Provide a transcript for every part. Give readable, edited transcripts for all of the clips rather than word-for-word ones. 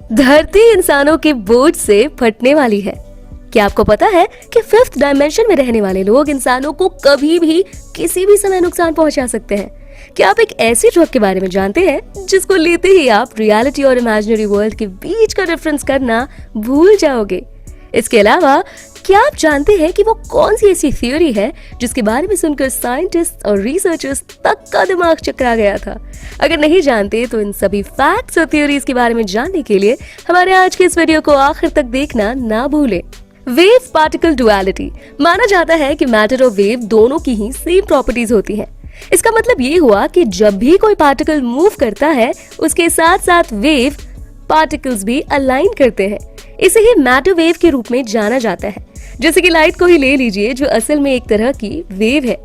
धरती इंसानों के बोझ से फटने वाली है। क्या आपको पता है कि फिफ्थ डायमेंशन में रहने वाले लोग इंसानों को कभी भी किसी भी समय नुकसान पहुंचा सकते हैं? क्या आप एक ऐसी ड्रग के बारे में जानते हैं जिसको लेते ही आप रियलिटी और इमेजिनरी वर्ल्ड के बीच का डिफरेंस करना भूल जाओगे? इसके अलावा क्या आप जानते हैं कि वो कौन सी ऐसी थ्योरी है जिसके बारे में सुनकर साइंटिस्ट और रिसर्चर्स तक का दिमाग चकरा गया था? अगर नहीं जानते तो इन सभी फैक्ट्स और थ्योरीज के बारे में जानने के लिए हमारे आज के इस वीडियो को आखिर तक देखना ना भूलें। Wave particle duality. माना जाता है कि मैटर और वेव दोनों की ही सेम प्रॉपर्टीज होती हैं। इसका मतलब ये हुआ कि जब भी कोई पार्टिकल मूव करता है उसके साथ साथ वेव पार्टिकल्स भी अलाइन करते हैं। इसे ही मैटर वेव के रूप में जाना जाता है। जैसे कि लाइट को ही ले लीजिए, जो असल में एक तरह की वेव है,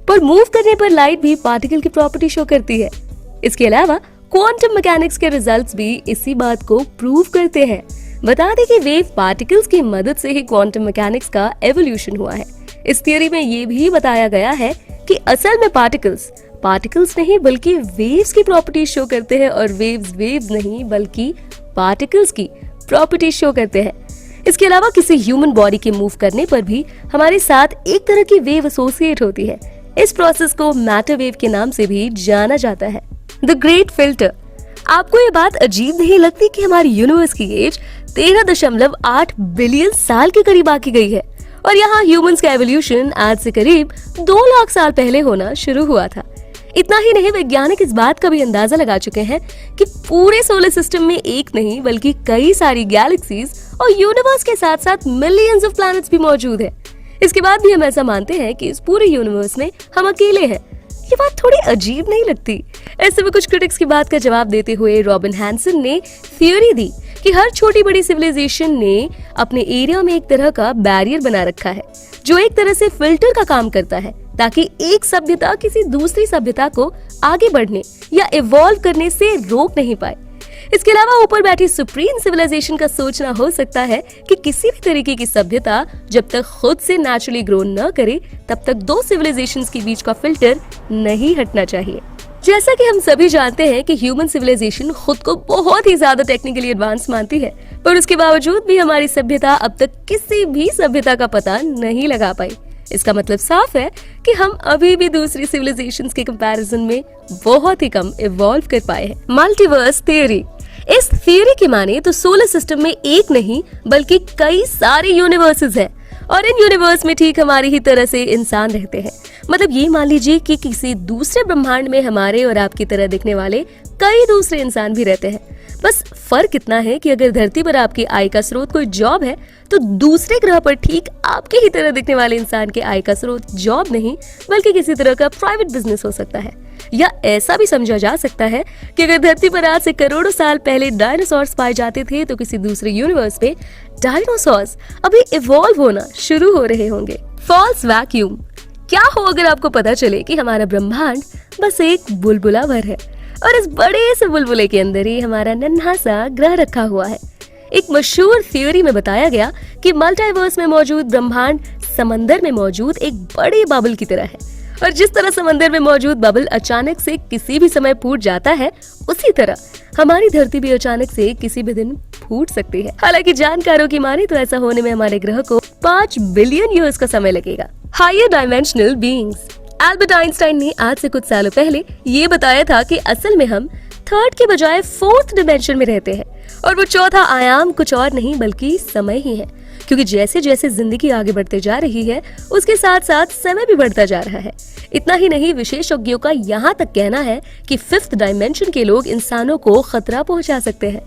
पर मूव करने पर लाइट भी पार्टिकल की प्रॉपर्टी शो करती है। इसके अलावा क्वांटम मैकेनिक्स के रिजल्ट्स भी इसी बात को प्रूव करते हैं। बता दें कि वेव पार्टिकल्स की मदद से ही क्वांटम मैकेनिक्स का एवोल्यूशन हुआ है। इस थियरी में ये भी बताया गया है कि असल में पार्टिकल्स नहीं बल्कि वेव्स की प्रॉपर्टी शो करते हैं और वेव्स नहीं बल्कि पार्टिकल्स की प्रॉपर्टी शो करते हैं। इसके अलावा किसी ह्यूमन बॉडी के मूव करने पर भी हमारे साथ एक तरह की वेव एसोसिएट होती है। इस प्रोसेस को मैटर वेव के नाम से भी जाना जाता है। The great filter. आपको ये बात अजीब नहीं लगती कि हमारी यूनिवर्स की एज 13.8 बिलियन साल के करीब आकी गई है और यहाँ ह्यूमंस का एवोल्यूशन आज से करीब 2 लाख साल पहले होना शुरू हुआ था। इतना ही नहीं, वैज्ञानिक इस बात का भी अंदाजा लगा चुके हैं कि पूरे सोलर सिस्टम में एक नहीं बल्कि कई सारी गैलेक्सीज और यूनिवर्स के साथ साथ मिलियंस ऑफ प्लैनेट्स भी मौजूद है। इसके बाद भी हम ऐसा मानते हैं कि इस पूरे यूनिवर्स में हम अकेले हैं। ये बात थोड़ी अजीब नहीं लगती? ऐसे में कुछ क्रिटिक्स की बात का जवाब देते हुए रॉबिन हैंसन ने थ्योरी दी कि हर छोटी बड़ी सिविलाइजेशन ने अपने एरिया में एक तरह का बैरियर बना रखा है जो एक तरह से फिल्टर का काम करता है, ताकि एक सभ्यता किसी दूसरी सभ्यता को आगे बढ़ने या इवॉल्व करने से रोक नहीं पाए। इसके अलावा ऊपर बैठी सुप्रीम सिविलाइजेशन का सोचना हो सकता है कि किसी भी तरीके की सभ्यता जब तक खुद से नेचुरली ग्रो न करे तब तक दो सिविलाइजेशंस के बीच का फिल्टर नहीं हटना चाहिए। जैसा कि हम सभी जानते हैं कि ह्यूमन सिविलाइजेशन खुद को बहुत ही ज्यादा टेक्निकली एडवांस मानती है, पर उसके बावजूद भी हमारी सभ्यता अब तक किसी भी सभ्यता का पता नहीं लगा पाई। इसका मतलब साफ है कि हम अभी भी दूसरी सिविलाइजेशंस के कंपैरिजन में बहुत ही कम इवॉल्व कर पाए हैं। Multiverse theory. इस थ्योरी की माने तो सोलर सिस्टम में एक नहीं बल्कि कई सारे यूनिवर्सेस हैं और इन यूनिवर्स में ठीक हमारी ही तरह से इंसान रहते हैं। मतलब ये मान लीजिए कि किसी दूसरे ब्रह्मांड में हमारे और आपकी तरह दिखने वाले कई दूसरे इंसान भी रहते हैं। बस फर्क इतना है कि अगर धरती पर आपकी आय का स्रोत कोई जॉब है तो दूसरे ग्रह पर ठीक आपके ही तरह दिखने वाले इंसान के आय का स्रोत जॉब नहीं बल्कि किसी तरह का प्राइवेट बिजनेस हो सकता है। या ऐसा भी समझा जा सकता है कि अगर धरती पर आज से करोड़ों साल पहले डायनासोर्स पाए जाते थे तो किसी दूसरे यूनिवर्स में डायनासोर्स अभी इवॉल्व होना शुरू हो रहे होंगे। False vacuum. क्या हो अगर आपको पता चले कि हमारा ब्रह्मांड बस एक बुलबुला भर है और इस बड़े से बुलबुले के अंदर ही हमारा नन्हा सा ग्रह रखा हुआ है। एक मशहूर थ्योरी में बताया गया कि मल्टीवर्स में मौजूद ब्रह्मांड समंदर में मौजूद एक बड़े बबल की तरह है और जिस तरह समंदर में मौजूद बबल अचानक से किसी भी समय फूट जाता है उसी तरह हमारी धरती भी अचानक से किसी भी दिन फूट सकती है। हालांकि जानकारों की माने तो ऐसा होने में हमारे ग्रह को 5 बिलियन ईयर्स का समय लगेगा। Higher dimensional beings. Albert Einstein ने आज से कुछ सालों पहले ये बताया था कि असल में हम थर्ड के बजाय फोर्थ डिमेंशन में रहते हैं और वो चौथा आयाम कुछ और नहीं बल्कि समय ही है, क्योंकि जैसे जैसे जिंदगी आगे बढ़ते जा रही है उसके साथ साथ समय भी बढ़ता जा रहा है। इतना ही नहीं, विशेषज्ञों का यहाँ तक कहना है कि फिफ्थ डायमेंशन के लोग इंसानों को खतरा पहुंचा सकते हैं,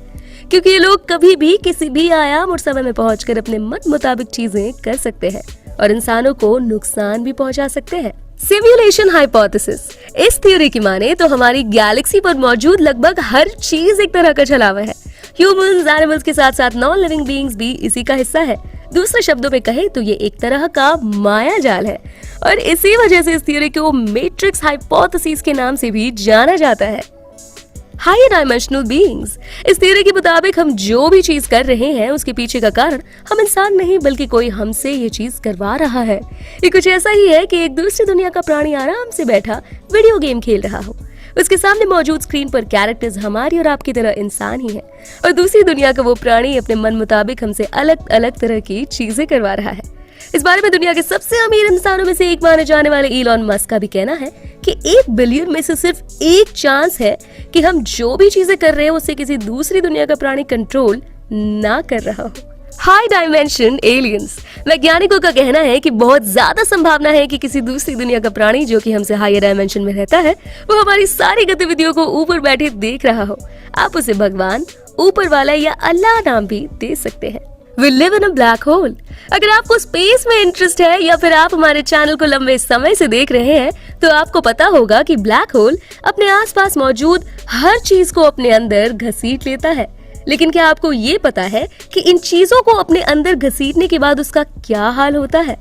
क्योंकि ये लोग कभी भी किसी भी आयाम और समय में पहुंचकर अपने मन मुताबिक चीजें कर सकते हैं और इंसानों को नुकसान भी पहुंचा सकते हैं। Simulation hypothesis. इस थ्योरी की माने तो हमारी गैलेक्सी पर मौजूद लगभग हर चीज एक तरह का छलावा है। ह्यूमंस, एनिमल्स के साथ साथ नॉन लिविंग बीइंग्स भी इसी का हिस्सा है। दूसरे शब्दों में कहे तो ये एक तरह का माया जाल है और इसी वजह से इस थ्योरी को मैट्रिक्स हाइपोथेसिस के नाम से भी जाना जाता है। Higher dimensional beings. इस थ्योरी के मुताबिक हम जो भी चीज कर रहे हैं उसके पीछे का कारण हम इंसान नहीं बल्कि कोई हमसे ये चीज करवा रहा है। ये कुछ ऐसा ही है कि एक दूसरी दुनिया का प्राणी आराम से बैठा वीडियो गेम खेल रहा हो, उसके सामने मौजूद स्क्रीन पर कैरेक्टर्स हमारी और आपकी तरह इंसान ही है और दूसरी दुनिया का वो प्राणी अपने मन मुताबिक हमसे अलग अलग तरह की चीजें करवा रहा है। इस बारे में दुनिया के सबसे अमीर इंसानों में से एक माने जाने वाले इलॉन मस्क का भी कहना है कि 1 बिलियन में से सिर्फ एक चांस है कि हम जो भी चीजें कर रहे हैं उसे किसी दूसरी दुनिया का प्राणी कंट्रोल ना कर रहा हो। High dimension aliens. वैज्ञानिकों का कहना है कि बहुत ज्यादा संभावना है कि किसी दूसरी दुनिया का प्राणी जो कि हमसे हायर डायमेंशन में रहता है वो हमारी सारी गतिविधियों को ऊपर बैठे देख रहा हो। आप उसे भगवान, ऊपर वाला या अल्लाह नाम भी दे सकते हैं। We live in a black hole। अगर आपको स्पेस में इंटरेस्ट है या फिर आप हमारे चैनल को लंबे समय से देख रहे हैं तो आपको पता होगा कि ब्लैक होल अपने आसपास मौजूद हर चीज को अपने अंदर घसीट लेता है। लेकिन क्या आपको ये पता है कि इन चीजों को अपने अंदर घसीटने के बाद उसका क्या हाल होता है?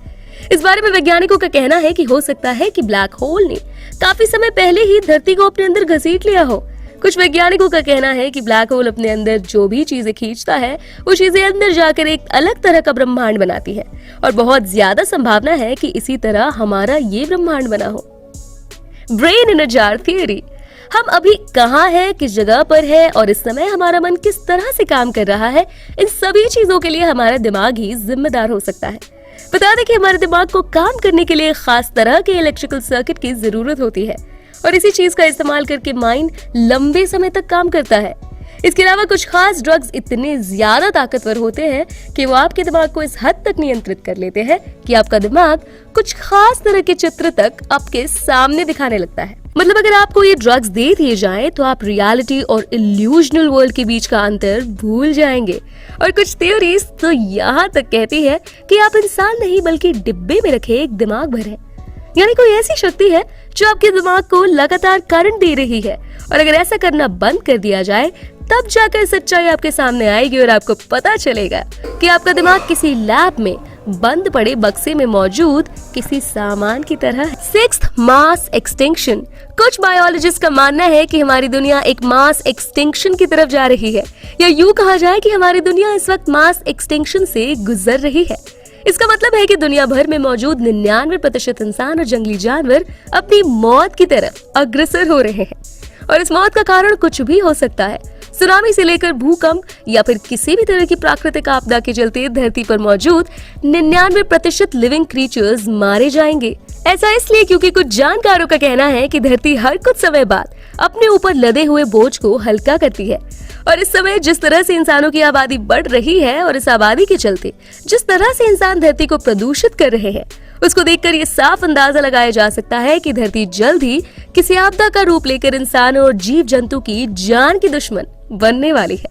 इस बारे में वैज्ञानिकों का कहना है कि हो सकता है कि ब्लैक होल ने काफी समय पहले ही धरती को अपने अंदर घसीट लिया हो। कुछ वैज्ञानिकों का कहना है कि ब्लैक होल अपने अंदर जो भी चीजें खींचता है वो चीजें अंदर जाकर एक अलग तरह का ब्रह्मांड बनाती है और बहुत ज्यादा संभावना है कि इसी तरह हमारा ये ब्रह्मांड बना हो। Brain in a jar theory. हम अभी कहाँ हैं, किस जगह पर है और इस समय हमारा मन किस तरह से काम कर रहा है, इन सभी चीजों के लिए हमारा दिमाग ही जिम्मेदार हो सकता है। बता दें कि हमारे दिमाग को काम करने के लिए खास तरह के इलेक्ट्रिकल सर्किट की जरूरत होती है और इसी चीज का इस्तेमाल करके माइंड लंबे समय तक काम करता है। इसके अलावा कुछ खास ड्रग्स इतने ज्यादा ताकतवर होते हैं कि वो आपके दिमाग को इस हद तक नियंत्रित कर लेते हैं कि आपका दिमाग कुछ खास तरह के चित्र तक आपके सामने दिखाने लगता है। मतलब अगर आपको ये ड्रग्स दे दिए जाएं तो आप रियलिटी और इल्यूजनल वर्ल्ड के बीच का अंतर भूल जाएंगे। और कुछ थ्योरीज तो यहाँ तक कहती है कि आप इंसान नहीं बल्कि डिब्बे में रखे एक दिमाग भर है, यानी कोई ऐसी शक्ति है जो आपके दिमाग को लगातार करंट दे रही है और अगर ऐसा करना बंद कर दिया जाए तब जाकर सच्चाई आपके सामने आएगी और आपको पता चलेगा कि आपका दिमाग किसी लैब में बंद पड़े बक्से में मौजूद किसी सामान की तरह है। 6th mass extinction. कुछ बायोलॉजिस्ट का मानना है कि हमारी दुनिया एक मास एक्सटिंक्शन की तरफ जा रही है, या यूं कहा जाए कि हमारी दुनिया इस वक्त मास एक्सटिंक्शन से गुजर रही है। इसका मतलब है कि दुनिया भर में मौजूद 99% इंसान और जंगली जानवर अपनी मौत की तरफ अग्रसर हो रहे हैं और इस मौत का कारण कुछ भी हो सकता है। सुनामी से लेकर भूकंप या फिर किसी भी तरह की प्राकृतिक आपदा के चलते धरती पर मौजूद 99% लिविंग क्रीचर्स मारे जाएंगे। ऐसा इसलिए क्योंकि कुछ जानकारों का कहना है कि धरती हर कुछ समय बाद अपने ऊपर लदे हुए बोझ को हल्का करती है और इस समय जिस तरह से इंसानों की आबादी बढ़ रही है और इस आबादी के चलते जिस तरह से इंसान धरती को प्रदूषित कर रहे हैं उसको देखकर ये साफ अंदाजा लगाया जा सकता है कि धरती जल्द ही किसी आपदा का रूप लेकर इंसानों और जीव जंतु की जान की दुश्मन बनने वाली है।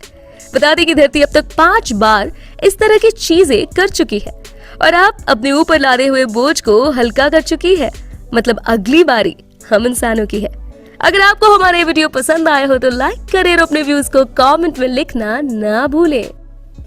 बता दें कि धरती अब तक 5 बार इस तरह की चीजें कर चुकी है और आप अपने ऊपर लादे हुए बोझ को हल्का कर चुकी है। मतलब अगली बारी हम इंसानों की है। अगर आपको हमारा ये वीडियो पसंद आया हो तो लाइक करें और अपने व्यूज को कमेंट में लिखना ना भूलें।